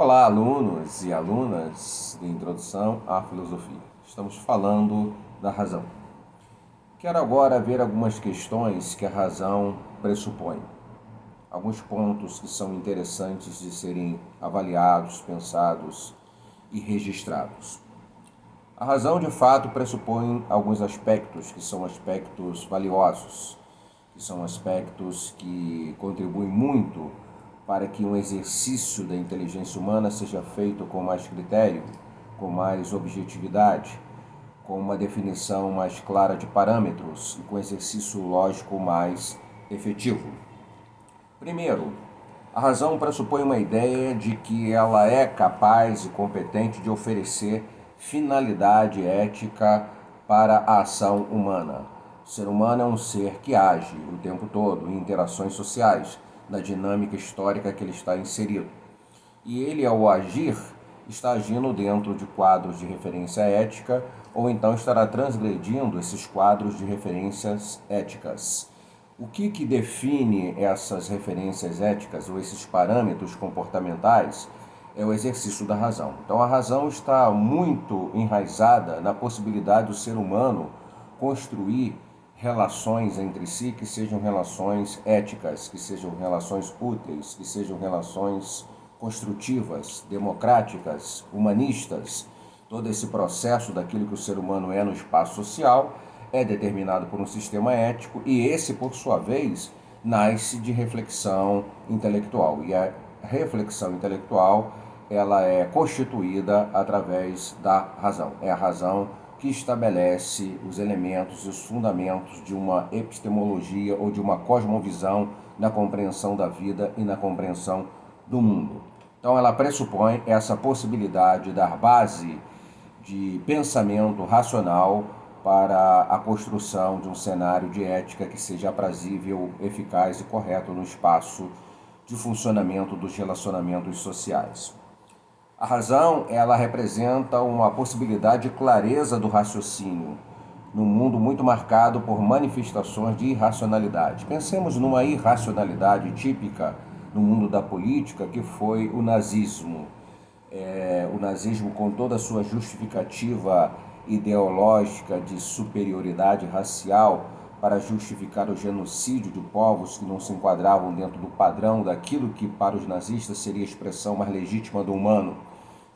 Olá, alunos e alunas de Introdução à Filosofia. Estamos falando da razão. Quero agora ver algumas questões que a razão pressupõe. Alguns pontos que são interessantes de serem avaliados, pensados e registrados. A razão, de fato, pressupõe alguns aspectos que são aspectos valiosos, que são aspectos que contribuem muito para que um exercício da inteligência humana seja feito com mais critério, com mais objetividade, com uma definição mais clara de parâmetros e com exercício lógico mais efetivo. Primeiro, a razão pressupõe uma ideia de que ela é capaz e competente de oferecer finalidade ética para a ação humana. O ser humano é um ser que age o tempo todo em interações sociais, na dinâmica histórica que ele está inserido. E ele, ao agir, está agindo dentro de quadros de referência ética ou então estará transgredindo esses quadros de referências éticas. O que define essas referências éticas ou esses parâmetros comportamentais é o exercício da razão. Então a razão está muito enraizada na possibilidade do ser humano construir relações entre si que sejam relações éticas, que sejam relações úteis, que sejam relações construtivas, democráticas, humanistas. Todo esse processo daquilo que o ser humano é no espaço social é determinado por um sistema ético e esse, por sua vez, nasce de reflexão intelectual. E a reflexão intelectual ela é constituída através da razão. É a razão que estabelece os elementos e os fundamentos de uma epistemologia ou de uma cosmovisão na compreensão da vida e na compreensão do mundo. Então ela pressupõe essa possibilidade de dar base de pensamento racional para a construção de um cenário de ética que seja aprazível, eficaz e correto no espaço de funcionamento dos relacionamentos sociais. A razão, ela representa uma possibilidade de clareza do raciocínio, num mundo muito marcado por manifestações de irracionalidade. Pensemos numa irracionalidade típica no mundo da política, que foi o nazismo. O nazismo, com toda a sua justificativa ideológica de superioridade racial para justificar o genocídio de povos que não se enquadravam dentro do padrão daquilo que para os nazistas seria a expressão mais legítima do humano.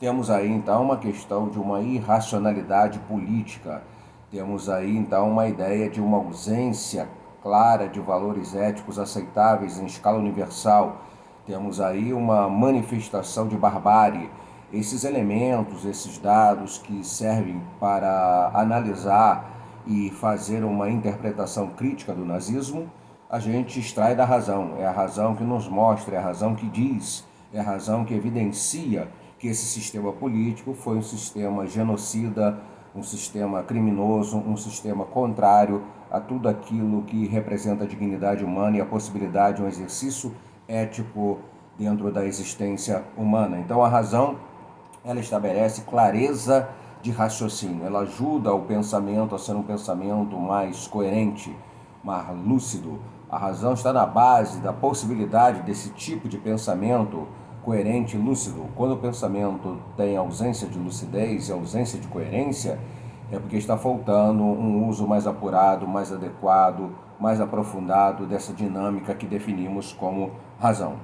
Temos aí então uma questão de uma irracionalidade política, temos aí então uma ideia de uma ausência clara de valores éticos aceitáveis em escala universal, temos aí uma manifestação de barbárie. Esses elementos, esses dados que servem para analisar e fazer uma interpretação crítica do nazismo, a gente extrai da razão. É a razão que nos mostra, é a razão que diz, é a razão que evidencia que esse sistema político foi um sistema genocida, um sistema criminoso, um sistema contrário a tudo aquilo que representa a dignidade humana e a possibilidade de um exercício ético dentro da existência humana. Então a razão, ela estabelece clareza de raciocínio, ela ajuda o pensamento a ser um pensamento mais coerente, mais lúcido. A razão está na base da possibilidade desse tipo de pensamento coerente e lúcido. Quando o pensamento tem ausência de lucidez e ausência de coerência, é porque está faltando um uso mais apurado, mais adequado, mais aprofundado dessa dinâmica que definimos como razão.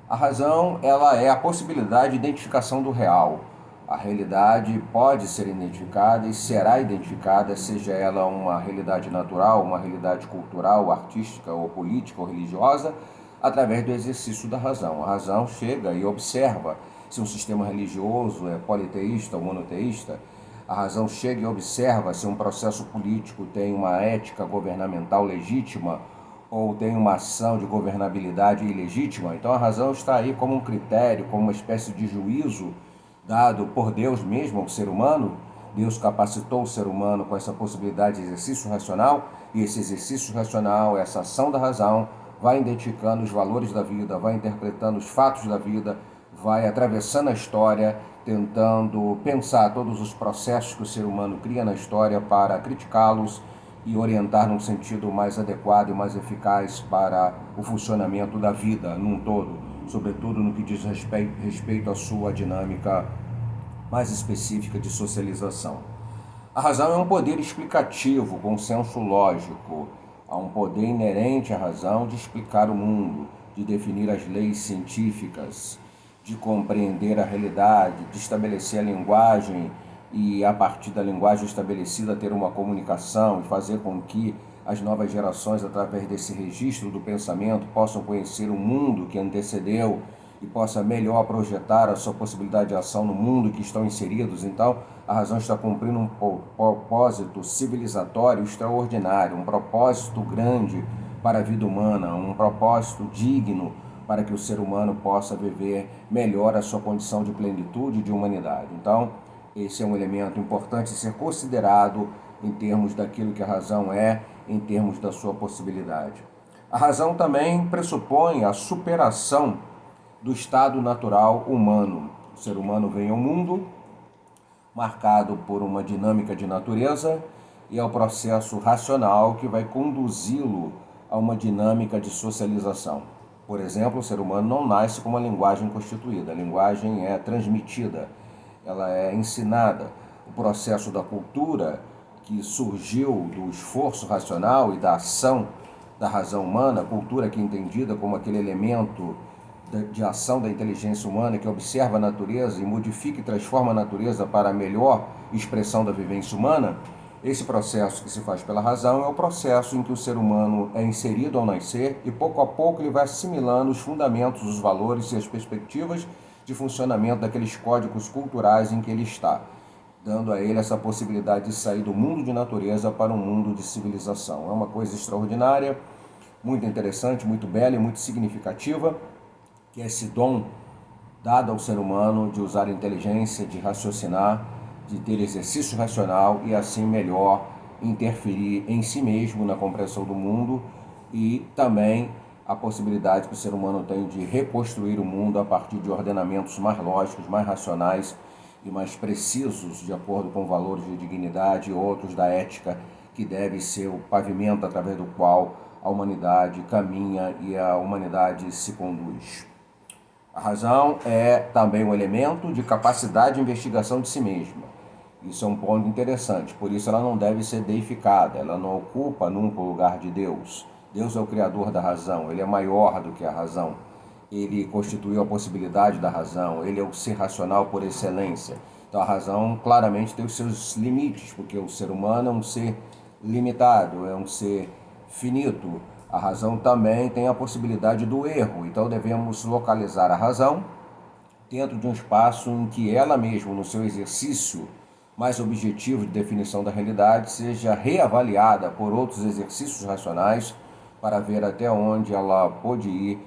A razão, ela é a possibilidade de identificação do real. A realidade pode ser identificada e será identificada, seja ela uma realidade natural, uma realidade cultural, artística ou política ou religiosa, através do exercício da razão. A razão chega e observa se um sistema religioso é politeísta ou monoteísta. A razão chega e observa se um processo político tem uma ética governamental legítima ou tem uma ação de governabilidade ilegítima. Então a razão está aí como um critério, como uma espécie de juízo dado por Deus mesmo ao ser humano. Deus capacitou o ser humano com essa possibilidade de exercício racional, e esse exercício racional, essa ação da razão, vai identificando os valores da vida, vai interpretando os fatos da vida, vai atravessando a história, tentando pensar todos os processos que o ser humano cria na história para criticá-los e orientar num sentido mais adequado e mais eficaz para o funcionamento da vida num todo. sobretudo no que diz respeito à sua dinâmica mais específica de socialização. A razão é um poder explicativo, com senso lógico. Há um poder inerente à razão de explicar o mundo, de definir as leis científicas, de compreender a realidade, de estabelecer a linguagem e, a partir da linguagem estabelecida, ter uma comunicação e fazer com que as novas gerações, através desse registro do pensamento, possam conhecer o mundo que antecedeu e possa melhor projetar a sua possibilidade de ação no mundo que estão inseridos. Então, a razão está cumprindo um propósito civilizatório extraordinário, um propósito grande para a vida humana, um propósito digno para que o ser humano possa viver melhor a sua condição de plenitude e de humanidade. Então, esse é um elemento importante a ser considerado em termos daquilo que a razão é, em termos da sua possibilidade. A razão também pressupõe a superação do estado natural humano. O ser humano vem ao mundo marcado por uma dinâmica de natureza e é o processo racional que vai conduzi-lo a uma dinâmica de socialização. Por exemplo, o ser humano não nasce com uma linguagem constituída, a linguagem é transmitida, ela é ensinada. O processo da cultura, que surgiu do esforço racional e da ação da razão humana, a cultura que é entendida como aquele elemento de ação da inteligência humana que observa a natureza e modifica e transforma a natureza para a melhor expressão da vivência humana, esse processo que se faz pela razão é o processo em que o ser humano é inserido ao nascer e pouco a pouco ele vai assimilando os fundamentos, os valores e as perspectivas de funcionamento daqueles códigos culturais em que ele está, dando a ele essa possibilidade de sair do mundo de natureza para um mundo de civilização. É uma coisa extraordinária, muito interessante, muito bela e muito significativa, que é esse dom dado ao ser humano de usar a inteligência, de raciocinar, de ter exercício racional e assim melhor interferir em si mesmo na compreensão do mundo e também a possibilidade que o ser humano tem de reconstruir o mundo a partir de ordenamentos mais lógicos, mais racionais e mais precisos, de acordo com valores de dignidade e outros da ética, que deve ser o pavimento através do qual a humanidade caminha e a humanidade se conduz. A razão é também um elemento de capacidade de investigação de si mesma. Isso é um ponto interessante, por isso ela não deve ser deificada, ela não ocupa nunca o lugar de Deus. Deus é o criador da razão, ele é maior do que a razão. Ele constituiu a possibilidade da razão, ele é o ser racional por excelência. Então a razão claramente tem os seus limites, porque o ser humano é um ser limitado, é um ser finito. A razão também tem a possibilidade do erro, então devemos localizar a razão dentro de um espaço em que ela mesma, no seu exercício mais objetivo de definição da realidade, seja reavaliada por outros exercícios racionais para ver até onde ela pode ir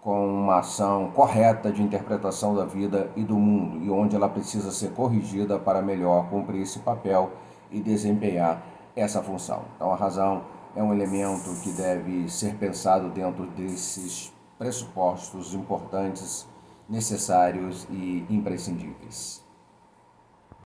com uma ação correta de interpretação da vida e do mundo, e onde ela precisa ser corrigida para melhor cumprir esse papel e desempenhar essa função. Então a razão é um elemento que deve ser pensado dentro desses pressupostos importantes, necessários e imprescindíveis.